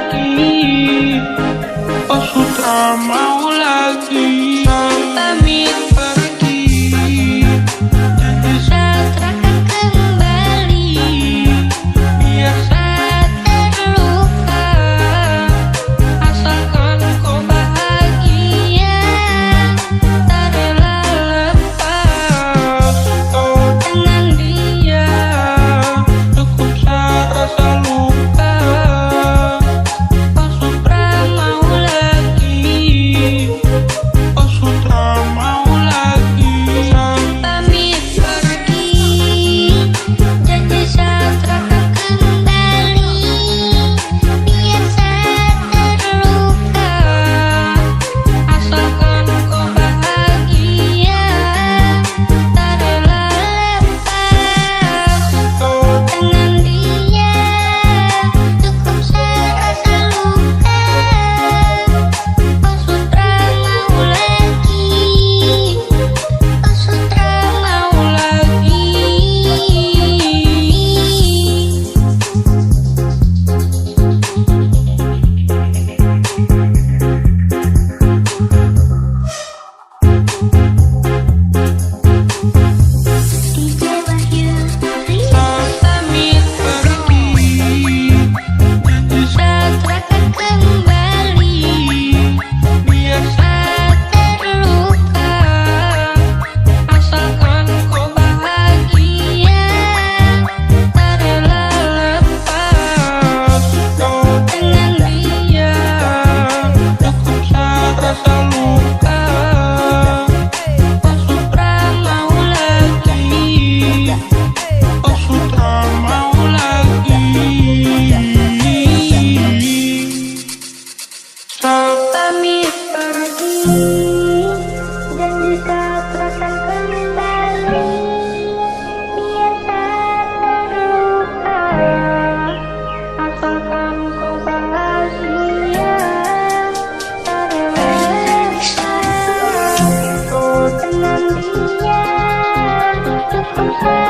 lagi, oh sudah mau lagi. Pamit pergi, janji setrakan kembali. Biasa terluka, asalkan kau bahagia. Tak rela lepas kau dengan dia, cukup serasa luka. Oh sudah mau lagi, oh sudah mau lagi. Pamit pergi, janji setrakan kembali. Biasa terluka, asalkan kau bahagia. Tak rela lepas kau dengan dia, cukup serasa luka. Oh sudah mau lagi, oh sudah mau lagi. DJ Wahyu pamit pergi, janji setrakan kembali. Biasa terluka, asalkan kau bahagia. Tak rela lepas kau dengan dia, cukup serasa luka. Oh sudah mau lagi, oh sudah mau lagi. Pamit pergi, janji setrakan kembali. Biasa terluka, asalkan kau bahagia. Tak rela lepas kau dengan dia, cukup